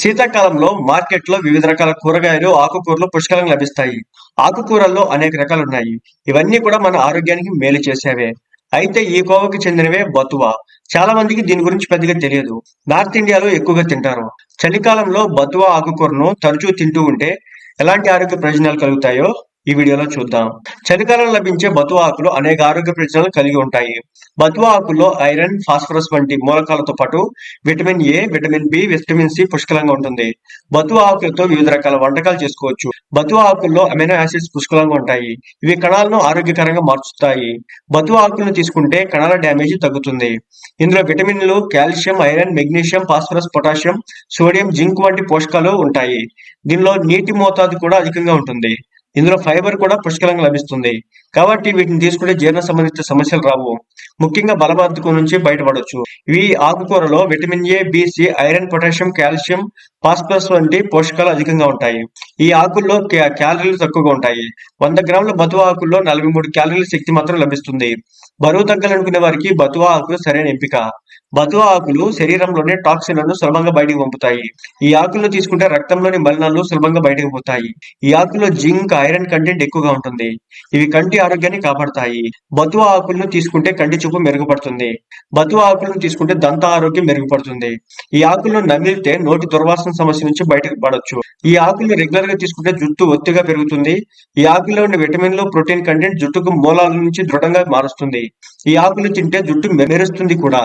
శీతాకాలంలో మార్కెట్లో వివిధ రకాల కూరగాయలు, ఆకుకూరలు పుష్కలంగా లభిస్తాయి. ఆకుకూరల్లో అనేక రకాలున్నాయి. ఇవన్నీ కూడా మన ఆరోగ్యానికి మేలు చేసేవే. అయితే ఈ కోవకి చెందినవే బతువ. చాలా మందికి దీని గురించి పెద్దగా తెలియదు. నార్త్ ఇండియాలో ఎక్కువగా తింటారు. చలికాలంలో బతువ ఆకుకూరను తరచూ తింటూ ఉంటే ఎలాంటి ఆరోగ్య ప్రయోజనాలు కలుగుతాయో ఈ వీడియోలో చూద్దాం. చలికాలంలో లభించే బతువ ఆకులు అనేక ఆరోగ్య ప్రయోజనాలు కలిగి ఉంటాయి. బతువ ఆకుల్లో ఐరన్, ఫాస్ఫరస్ వంటి మూలకాలతో పాటు vitamin A, vitamin B, vitamin C పుష్కలంగా ఉంటుంది. బతువ ఆకులతో వివిధ రకాల వంటకాలు చేసుకోవచ్చు. బతువ ఆకుల్లో అమైనో యాసిడ్స్ పుష్కలంగా ఉంటాయి. ఇవి కణాలను ఆరోగ్యకరంగా మార్చుతాయి. బతువ ఆకులను తీసుకుంటే కణాల డ్యామేజీ తగ్గుతుంది. ఇందులో విటమిన్లు, calcium, iron, magnesium, phosphorus, potassium, sodium, zinc వంటి పోషకాలు ఉంటాయి. దీనిలో నీటి మోతాదు కూడా అధికంగా ఉంటుంది. ఇందులో ఫైబర్ కూడా పుష్కలంగా లభిస్తుంది. కాబట్టి వీటిని తీసుకుంటే జీర్ణ సంబంధిత సమస్యలు రావు. ముఖ్యంగా బలబద్ధకం నుంచి బయటపడొచ్చు. ఇవి ఆకుకూరలో vitamin A, B, C, iron, potassium, calcium, phosphorus వంటి పోషకాలు అధికంగా ఉంటాయి. ఈ ఆకుల్లో క్యాలరీలు తక్కువగా ఉంటాయి. 100 గ్రాముల బతువ ఆకుల్లో 43 క్యాలరీల శక్తి మాత్రం లభిస్తుంది. బరువు తగ్గాలనుకునే వారికి బతువ ఆకులు సరైన ఎంపిక. బతువ ఆకులు శరీరంలోని టాక్సిన్లను సులభంగా బయటకు పంపుతాయి. ఈ ఆకులను తీసుకుంటే రక్తంలోని మలినాలు సులభంగా బయటకు పోతాయి. ఈ ఆకుల్లో జింక్, ఐరన్ కంటెంట్ ఎక్కువగా ఉంటుంది. ఇవి కంటి ఆరోగ్యాన్ని కాపాడతాయి. బతువ ఆకులను తీసుకుంటే కంటి చూపు మెరుగుపడుతుంది. బతువ ఆకులను తీసుకుంటే దంత ఆరోగ్యం మెరుగుపడుతుంది. ఈ ఆకులను నమిలితే నోటి దుర్వాసన సమస్య నుంచి బయటకు పడొచ్చు. ఈ ఆకులను రెగ్యులర్ గా తీసుకుంటే జుట్టు ఒత్తిగా పెరుగుతుంది. ఈ ఆకుల్లో ఉండే విటమిన్లు, ప్రోటీన్ కంటెంట్ జుట్టుకు మూలాల నుంచి దృఢంగా మారుస్తుంది. ఈ ఆకులు తింటే జుట్టు మెరుస్తుంది కూడా.